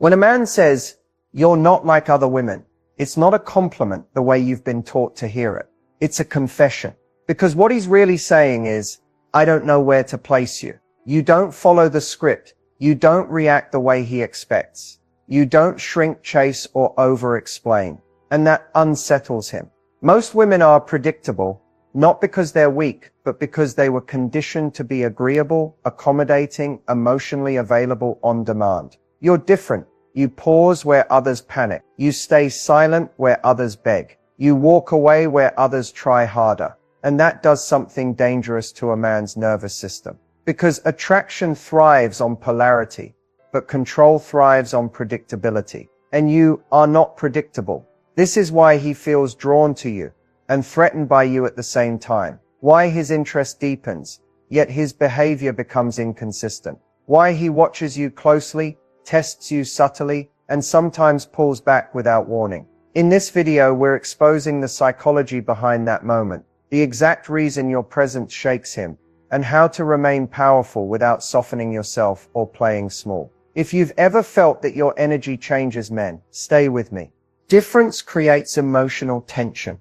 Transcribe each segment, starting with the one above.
When a man says, "You're not like other women," it's not a compliment the way you've been taught to hear it. It's a confession. Because what he's really saying is, "I don't know where to place you. You don't follow the script. You don't react the way he expects. You don't shrink, chase, or over-explain." And that unsettles him. Most women are predictable, not because they're weak, but because they were conditioned to be agreeable, accommodating, emotionally available on demand. You're different. You pause where others panic. You stay silent where others beg. You walk away where others try harder. And that does something dangerous to a man's nervous system. Because attraction thrives on polarity, but control thrives on predictability. And you are not predictable. This is why he feels drawn to you and threatened by you at the same time. Why his interest deepens, yet his behavior becomes inconsistent. Why he watches you closely, tests you subtly, and sometimes pulls back without warning. In this video, we're exposing the psychology behind that moment, the exact reason your presence shakes him, and how to remain powerful without softening yourself or playing small. If you've ever felt that your energy changes men, stay with me. Difference creates emotional tension,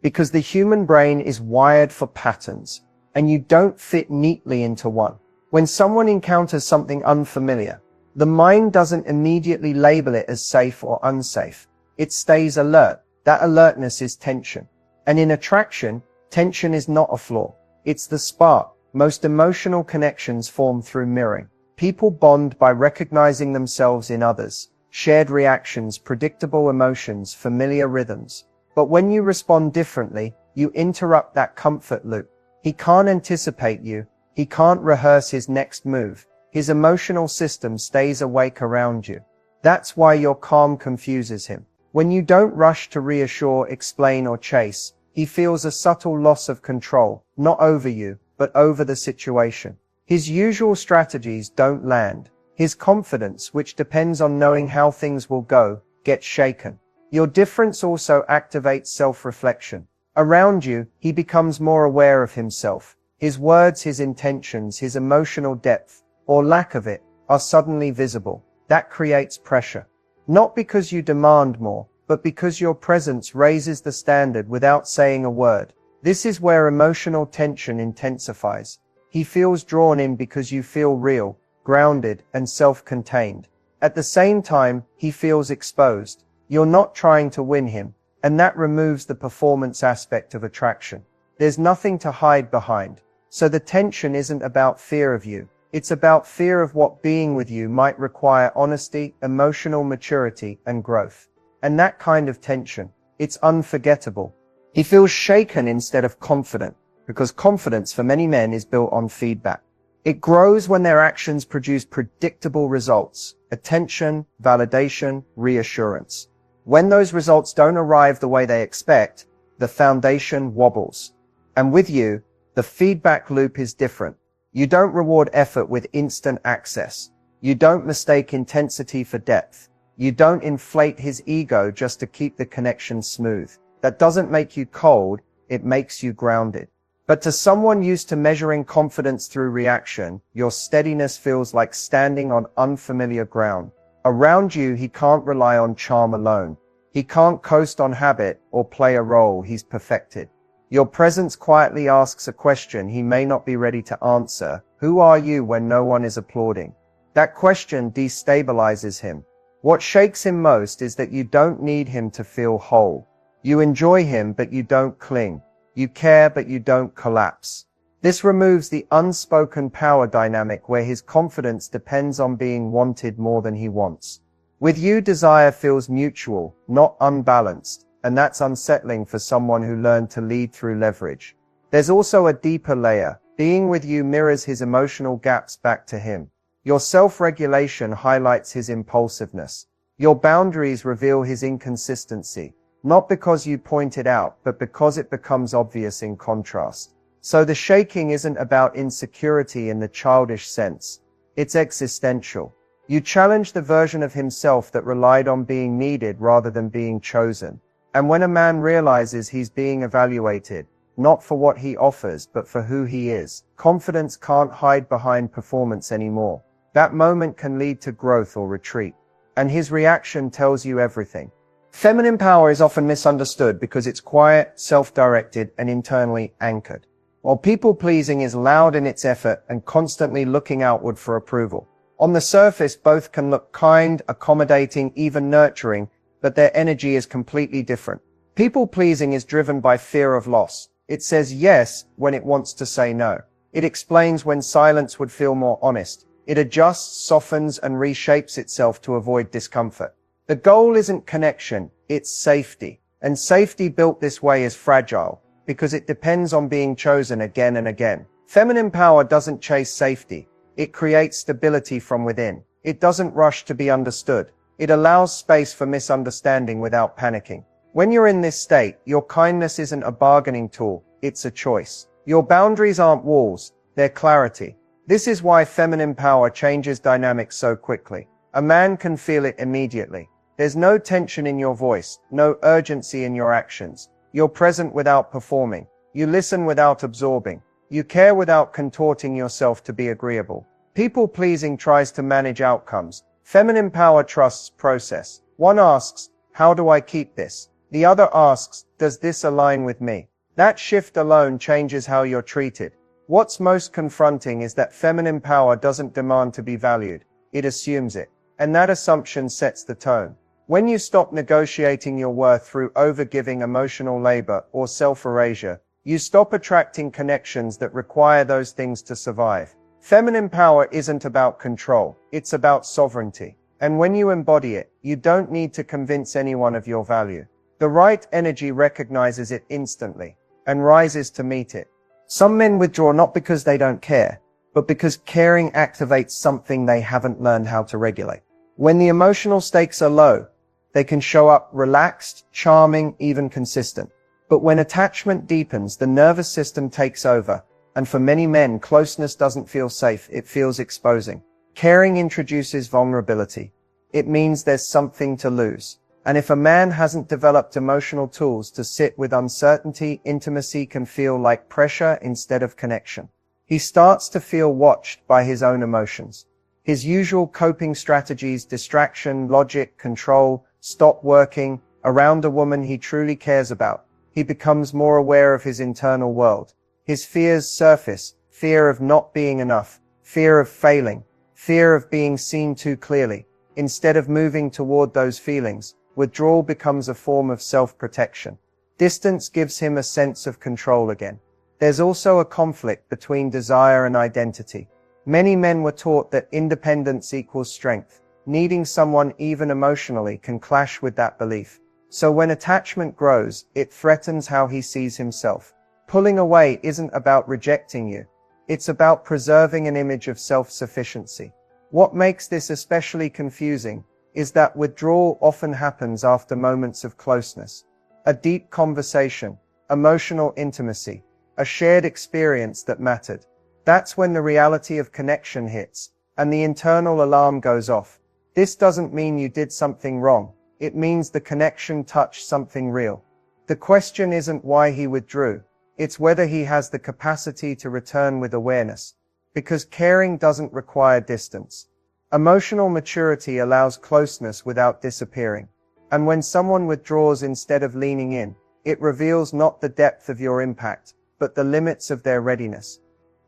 because the human brain is wired for patterns, and you don't fit neatly into one. When someone encounters something unfamiliar, the mind doesn't immediately label it as safe or unsafe. It stays alert. That alertness is tension. And in attraction, tension is not a flaw. It's the spark. Most emotional connections form through mirroring. People bond by recognizing themselves in others. Shared reactions, predictable emotions, familiar rhythms. But when you respond differently, you interrupt that comfort loop. He can't anticipate you. He can't rehearse his next move. His emotional system stays awake around you. That's why your calm confuses him. When you don't rush to reassure, explain, or chase, he feels a subtle loss of control, not over you, but over the situation. His usual strategies don't land. His confidence, which depends on knowing how things will go, gets shaken. Your difference also activates self-reflection. Around you, he becomes more aware of himself. His words, his intentions, his emotional depth, or lack of it, are suddenly visible. That creates pressure. Not because you demand more, but because your presence raises the standard without saying a word. This is where emotional tension intensifies. He feels drawn in because you feel real, grounded, and self-contained. At the same time, he feels exposed. You're not trying to win him, and that removes the performance aspect of attraction. There's nothing to hide behind. So the tension isn't about fear of you. It's about fear of what being with you might require: honesty, emotional maturity, and growth. And that kind of tension, it's unforgettable. He feels shaken instead of confident, because confidence for many men is built on feedback. It grows when their actions produce predictable results: attention, validation, reassurance. When those results don't arrive the way they expect, the foundation wobbles. And with you, the feedback loop is different. You don't reward effort with instant access. You don't mistake intensity for depth. You don't inflate his ego just to keep the connection smooth. That doesn't make you cold, it makes you grounded. But to someone used to measuring confidence through reaction, your steadiness feels like standing on unfamiliar ground. Around you, he can't rely on charm alone. He can't coast on habit or play a role he's perfected. Your presence quietly asks a question he may not be ready to answer. Who are you when no one is applauding? That question destabilizes him. What shakes him most is that you don't need him to feel whole. You enjoy him, but you don't cling. You care, but you don't collapse. This removes the unspoken power dynamic where his confidence depends on being wanted more than he wants. With you, desire feels mutual, not unbalanced, and that's unsettling for someone who learned to lead through leverage. There's also a deeper layer. Being with you mirrors his emotional gaps back to him. Your self-regulation highlights his impulsiveness. Your boundaries reveal his inconsistency, not because you point it out, but because it becomes obvious in contrast. So the shaking isn't about insecurity in the childish sense. It's existential. You challenge the version of himself that relied on being needed rather than being chosen. And when a man realizes he's being evaluated, not for what he offers, but for who he is, confidence can't hide behind performance anymore. That moment can lead to growth or retreat. and his reaction tells you everything. Feminine power is often misunderstood because it's quiet, self-directed, and internally anchored, while people-pleasing is loud in its effort and constantly looking outward for approval. On the surface, both can look kind, accommodating, even nurturing, but their energy is completely different. People-pleasing is driven by fear of loss. It says yes when it wants to say no. It explains when silence would feel more honest. It adjusts, softens, and reshapes itself to avoid discomfort. The goal isn't connection, it's safety. And safety built this way is fragile, because it depends on being chosen again and again. Feminine power doesn't chase safety. It creates stability from within. It doesn't rush to be understood. It allows space for misunderstanding without panicking. When you're in this state, your kindness isn't a bargaining tool, it's a choice. Your boundaries aren't walls, they're clarity. This is why feminine power changes dynamics so quickly. A man can feel it immediately. There's no tension in your voice, no urgency in your actions. You're present without performing. You listen without absorbing. You care without contorting yourself to be agreeable. People-pleasing tries to manage outcomes. Feminine power trusts process. One asks, how do I keep this? The other asks, does this align with me? That shift alone changes how you're treated. What's most confronting is that feminine power doesn't demand to be valued. It assumes it. And that assumption sets the tone. When you stop negotiating your worth through overgiving, emotional labor, or self-erasure, you stop attracting connections that require those things to survive. Feminine power isn't about control, it's about sovereignty. And when you embody it, you don't need to convince anyone of your value. The right energy recognizes it instantly and rises to meet it. Some men withdraw not because they don't care, but because caring activates something they haven't learned how to regulate. When the emotional stakes are low, they can show up relaxed, charming, even consistent. But when attachment deepens, the nervous system takes over. And for many men, closeness doesn't feel safe, it feels exposing. Caring introduces vulnerability. It means there's something to lose. And if a man hasn't developed emotional tools to sit with uncertainty, intimacy can feel like pressure instead of connection. He starts to feel watched by his own emotions. His usual coping strategies, distraction, logic, control, stop working around a woman he truly cares about. He becomes more aware of his internal world. His fears surface: fear of not being enough, fear of failing, fear of being seen too clearly. Instead of moving toward those feelings, withdrawal becomes a form of self-protection. Distance gives him a sense of control again. There's also a conflict between desire and identity. Many men were taught that independence equals strength. Needing someone even emotionally can clash with that belief. So when attachment grows, it threatens how he sees himself. Pulling away isn't about rejecting you. It's about preserving an image of self-sufficiency. What makes this especially confusing is that withdrawal often happens after moments of closeness. A deep conversation, emotional intimacy, a shared experience that mattered. That's when the reality of connection hits, and the internal alarm goes off. This doesn't mean you did something wrong. It means the connection touched something real. The question isn't why he withdrew. It's whether he has the capacity to return with awareness. Because caring doesn't require distance. Emotional maturity allows closeness without disappearing. And when someone withdraws instead of leaning in, it reveals not the depth of your impact, but the limits of their readiness.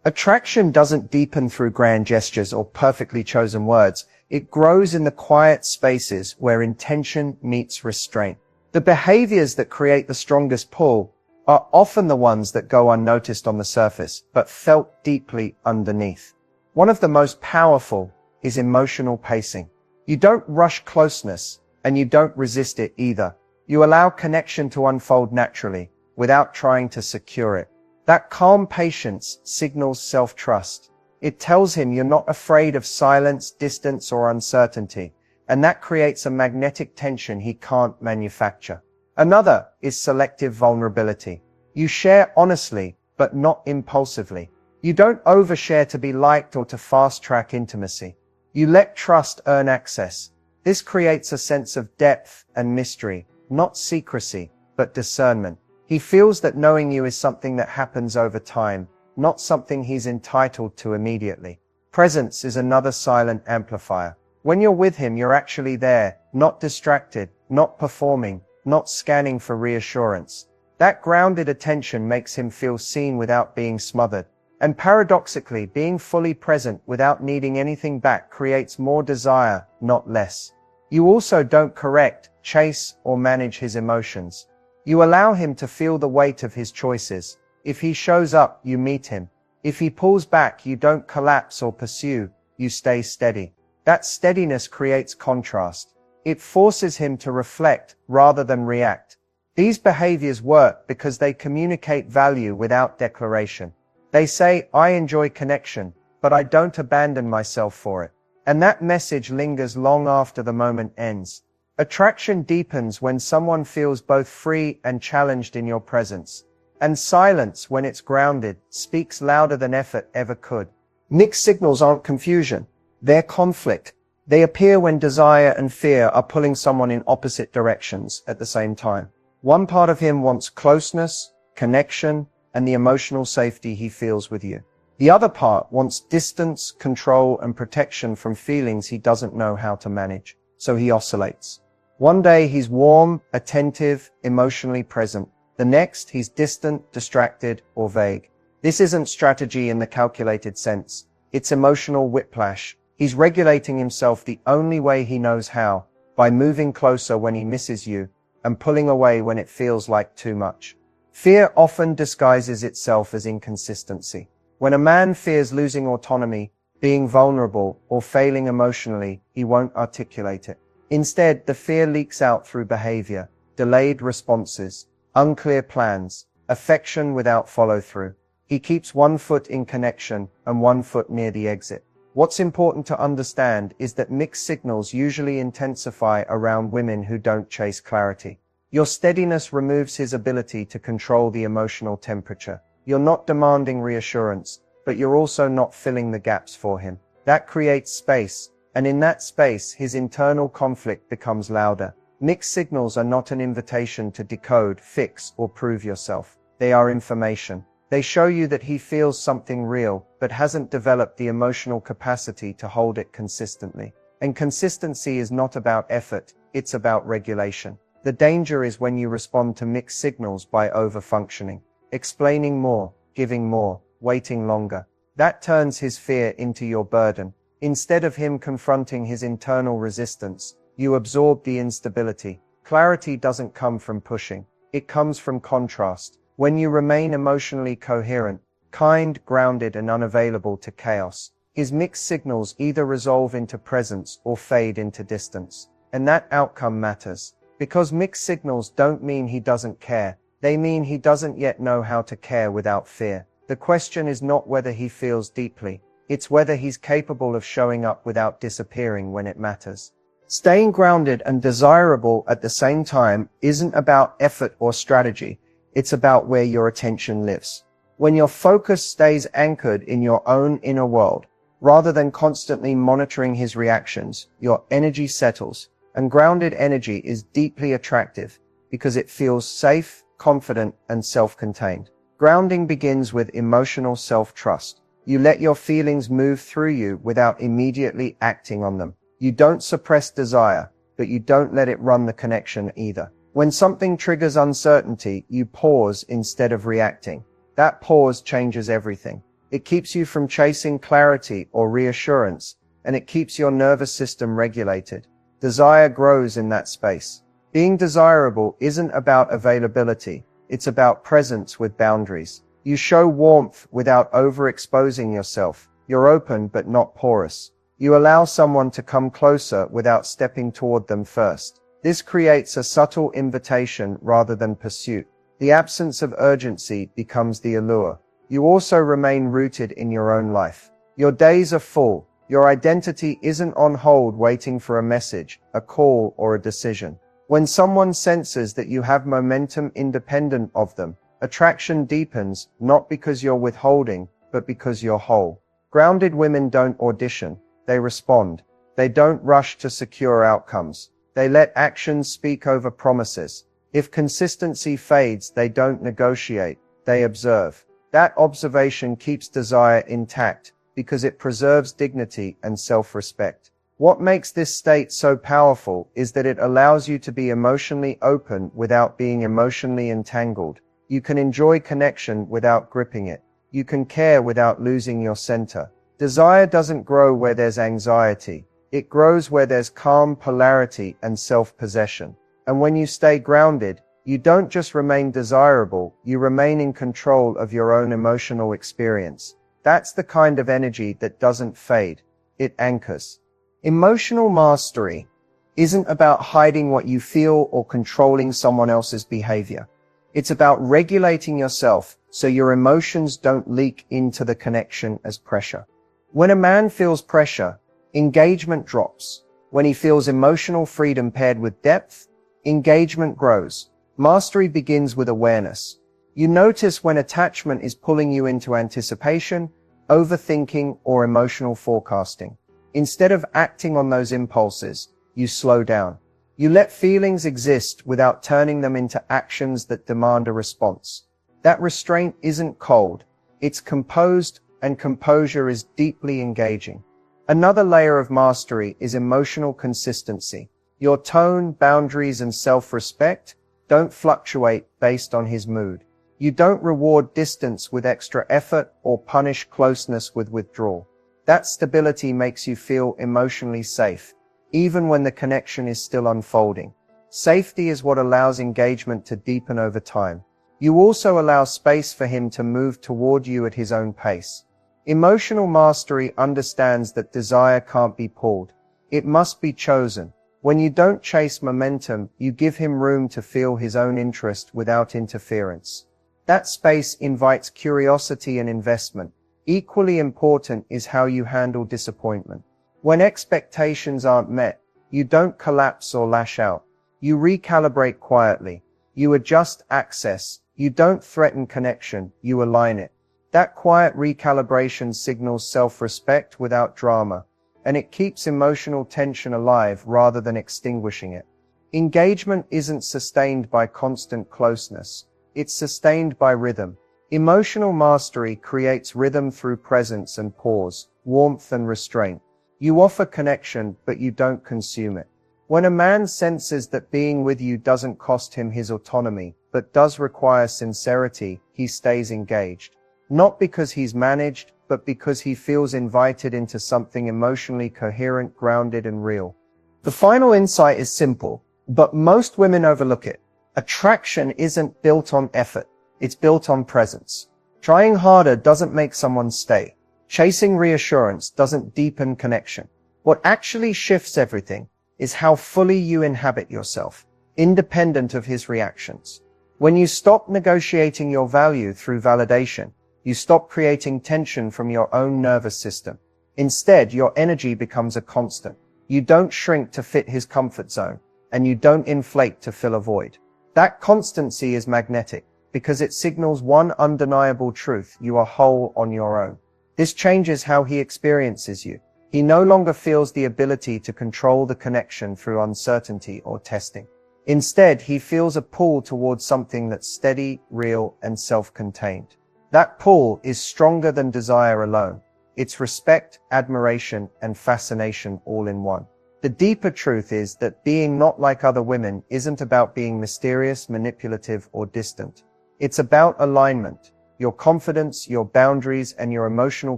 Attraction doesn't deepen through grand gestures or perfectly chosen words. It grows in the quiet spaces where intention meets restraint. The behaviors that create the strongest pull are often the ones that go unnoticed on the surface, but felt deeply underneath. One of the most powerful is emotional pacing. You don't rush closeness, and you don't resist it either. You allow connection to unfold naturally, without trying to secure it. That calm patience signals self-trust. It tells him you're not afraid of silence, distance, or uncertainty, and that creates a magnetic tension he can't manufacture. Another is selective vulnerability. You share honestly, but not impulsively. You don't overshare to be liked or to fast-track intimacy. You let trust earn access. This creates a sense of depth and mystery, not secrecy, but discernment. He feels that knowing you is something that happens over time, not something he's entitled to immediately. Presence is another silent amplifier. When you're with him, you're actually there, not distracted, not performing, not scanning for reassurance. That grounded attention makes him feel seen without being smothered. And paradoxically, being fully present without needing anything back creates more desire, not less. You also don't correct, chase, or manage his emotions. You allow him to feel the weight of his choices. If he shows up, you meet him. If he pulls back, you don't collapse or pursue, you stay steady. That steadiness creates contrast. It forces him to reflect rather than react. These behaviors work because they communicate value without declaration. They say, I enjoy connection, but I don't abandon myself for it. And that message lingers long after the moment ends. Attraction deepens when someone feels both free and challenged in your presence. And silence, when it's grounded, speaks louder than effort ever could. Mixed signals aren't confusion. They're conflict. They appear when desire and fear are pulling someone in opposite directions at the same time. One part of him wants closeness, connection, and the emotional safety he feels with you. The other part wants distance, control, and protection from feelings he doesn't know how to manage. So he oscillates. One day he's warm, attentive, emotionally present. The next he's distant, distracted, or vague. This isn't strategy in the calculated sense. It's emotional whiplash. He's regulating himself the only way he knows how, by moving closer when he misses you, and pulling away when it feels like too much. Fear often disguises itself as inconsistency. When a man fears losing autonomy, being vulnerable, or failing emotionally, he won't articulate it. Instead, the fear leaks out through behavior, delayed responses, unclear plans, affection without follow-through. He keeps one foot in connection and one foot near the exit. What's important to understand is that mixed signals usually intensify around women who don't chase clarity. Your steadiness removes his ability to control the emotional temperature. You're not demanding reassurance, but you're also not filling the gaps for him. That creates space, and in that space, his internal conflict becomes louder. Mixed signals are not an invitation to decode, fix, or prove yourself. They are information. They show you that he feels something real, but hasn't developed the emotional capacity to hold it consistently. And consistency is not about effort, it's about regulation. The danger is when you respond to mixed signals by over-functioning, explaining more, giving more, waiting longer. That turns his fear into your burden. Instead of him confronting his internal resistance, you absorb the instability. Clarity doesn't come from pushing. It comes from contrast. When you remain emotionally coherent, kind, grounded, and unavailable to chaos, his mixed signals either resolve into presence or fade into distance. And that outcome matters. Because mixed signals don't mean he doesn't care. They mean he doesn't yet know how to care without fear. The question is not whether he feels deeply. It's whether he's capable of showing up without disappearing when it matters. Staying grounded and desirable at the same time isn't about effort or strategy. It's about where your attention lives. When your focus stays anchored in your own inner world, rather than constantly monitoring his reactions, your energy settles. And grounded energy is deeply attractive because it feels safe, confident, and self-contained. Grounding begins with emotional self-trust. You let your feelings move through you without immediately acting on them. You don't suppress desire, but you don't let it run the connection either. When something triggers uncertainty, you pause instead of reacting. That pause changes everything. It keeps you from chasing clarity or reassurance, and it keeps your nervous system regulated. Desire grows in that space. Being desirable isn't about availability. It's about presence with boundaries. You show warmth without overexposing yourself. You're open but not porous. You allow someone to come closer without stepping toward them first. This creates a subtle invitation rather than pursuit. The absence of urgency becomes the allure. You also remain rooted in your own life. Your days are full. Your identity isn't on hold waiting for a message, a call, or a decision. When someone senses that you have momentum independent of them, attraction deepens, not because you're withholding, but because you're whole. Grounded women don't audition. They respond. They don't rush to secure outcomes. They let actions speak over promises. If consistency fades, they don't negotiate. They observe. That observation keeps desire intact because it preserves dignity and self-respect. What makes this state so powerful is that it allows you to be emotionally open without being emotionally entangled. You can enjoy connection without gripping it. You can care without losing your center. Desire doesn't grow where there's anxiety. It grows where there's calm, polarity, and self-possession. And when you stay grounded, you don't just remain desirable, you remain in control of your own emotional experience. That's the kind of energy that doesn't fade. It anchors. Emotional mastery isn't about hiding what you feel or controlling someone else's behavior. It's about regulating yourself so your emotions don't leak into the connection as pressure. When a man feels pressure, engagement drops. When he feels emotional freedom paired with depth, engagement grows. Mastery begins with awareness. You notice when attachment is pulling you into anticipation, overthinking, or emotional forecasting. Instead of acting on those impulses, you slow down. You let feelings exist without turning them into actions that demand a response. That restraint isn't cold, it's composed, and composure is deeply engaging. Another layer of mastery is emotional consistency. Your tone, boundaries, and self-respect don't fluctuate based on his mood. You don't reward distance with extra effort or punish closeness with withdrawal. That stability makes you feel emotionally safe, even when the connection is still unfolding. Safety is what allows engagement to deepen over time. You also allow space for him to move toward you at his own pace. Emotional mastery understands that desire can't be pulled. It must be chosen. When you don't chase momentum, you give him room to feel his own interest without interference. That space invites curiosity and investment. Equally important is how you handle disappointment. When expectations aren't met, you don't collapse or lash out. You recalibrate quietly. You adjust access. You don't threaten connection, you align it. That quiet recalibration signals self-respect without drama, and it keeps emotional tension alive rather than extinguishing it. Engagement isn't sustained by constant closeness. It's sustained by rhythm. Emotional mastery creates rhythm through presence and pause, warmth and restraint. You offer connection, but you don't consume it. When a man senses that being with you doesn't cost him his autonomy, but does require sincerity, he stays engaged. Not because he's managed, but because he feels invited into something emotionally coherent, grounded, and real. The final insight is simple, but most women overlook it. Attraction isn't built on effort. It's built on presence. Trying harder doesn't make someone stay. Chasing reassurance doesn't deepen connection. What actually shifts everything is how fully you inhabit yourself, independent of his reactions. When you stop negotiating your value through validation, you stop creating tension from your own nervous system. Instead, your energy becomes a constant. You don't shrink to fit his comfort zone, and you don't inflate to fill a void. That constancy is magnetic, because it signals one undeniable truth: you are whole on your own. This changes how he experiences you. He no longer feels the ability to control the connection through uncertainty or testing. Instead, he feels a pull towards something that's steady, real, and self-contained. That pull is stronger than desire alone. It's respect, admiration, and fascination all in one. The deeper truth is that being not like other women isn't about being mysterious, manipulative, or distant. It's about alignment. Your confidence, your boundaries, and your emotional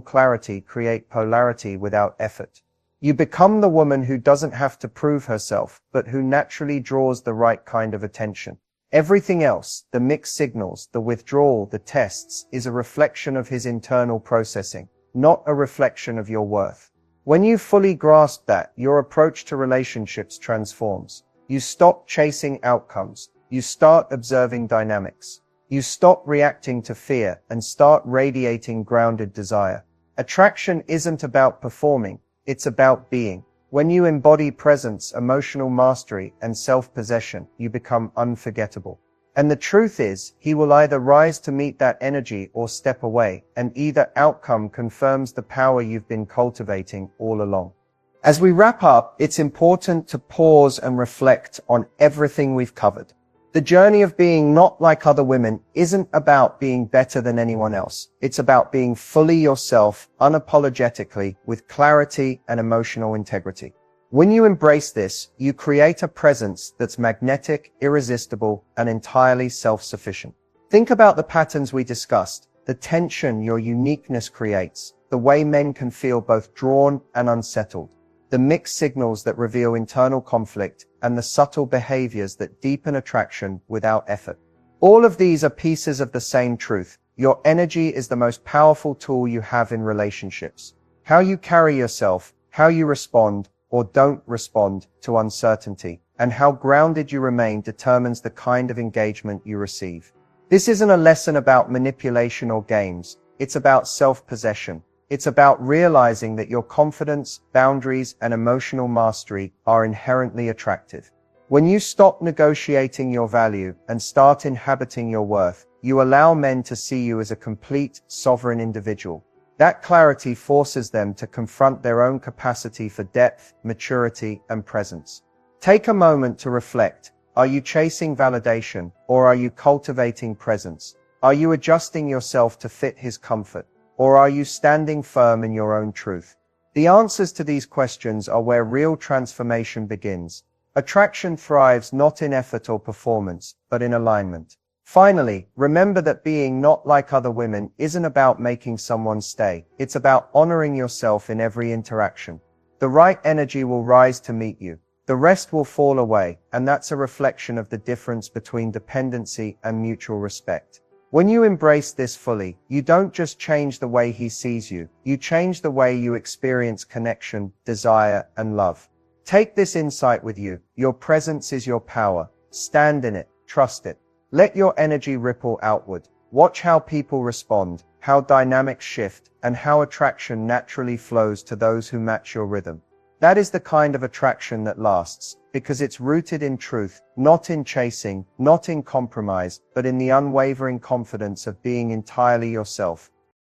clarity create polarity without effort. You become the woman who doesn't have to prove herself, but who naturally draws the right kind of attention. Everything else, the mixed signals, the withdrawal, the tests, is a reflection of his internal processing, not a reflection of your worth. When you fully grasp that, your approach to relationships transforms. You stop chasing outcomes. You start observing dynamics. You stop reacting to fear and start radiating grounded desire. Attraction isn't about performing, it's about being. When you embody presence, emotional mastery, and self-possession, you become unforgettable. And the truth is, he will either rise to meet that energy or step away, and either outcome confirms the power you've been cultivating all along. As we wrap up, it's important to pause and reflect on everything we've covered. The journey of being not like other women isn't about being better than anyone else. It's about being fully yourself, unapologetically, with clarity and emotional integrity. When you embrace this, you create a presence that's magnetic, irresistible, and entirely self-sufficient. Think about the patterns we discussed, the tension your uniqueness creates, the way men can feel both drawn and unsettled, the mixed signals that reveal internal conflict, and the subtle behaviors that deepen attraction without effort. All of these are pieces of the same truth. Your energy is the most powerful tool you have in relationships. How you carry yourself, how you respond or don't respond to uncertainty, and how grounded you remain determines the kind of engagement you receive. This isn't a lesson about manipulation or games. It's about self-possession. It's about realizing that your confidence, boundaries, and emotional mastery are inherently attractive. When you stop negotiating your value and start inhabiting your worth, you allow men to see you as a complete, sovereign individual. That clarity forces them to confront their own capacity for depth, maturity, and presence. Take a moment to reflect. Are you chasing validation, or are you cultivating presence? Are you adjusting yourself to fit his comfort, or are you standing firm in your own truth? The answers to these questions are where real transformation begins. Attraction thrives not in effort or performance, but in alignment. Finally, remember that being not like other women isn't about making someone stay. It's about honoring yourself in every interaction. The right energy will rise to meet you. The rest will fall away, and that's a reflection of the difference between dependency and mutual respect. When you embrace this fully, you don't just change the way he sees you, you change the way you experience connection, desire, and love. Take this insight with you. Your presence is your power. Stand in it. Trust it. Let your energy ripple outward. Watch how people respond, how dynamics shift, and how attraction naturally flows to those who match your rhythm. That is the kind of attraction that lasts, because it's rooted in truth, not in chasing, not in compromise, but in the unwavering confidence of being entirely yourself.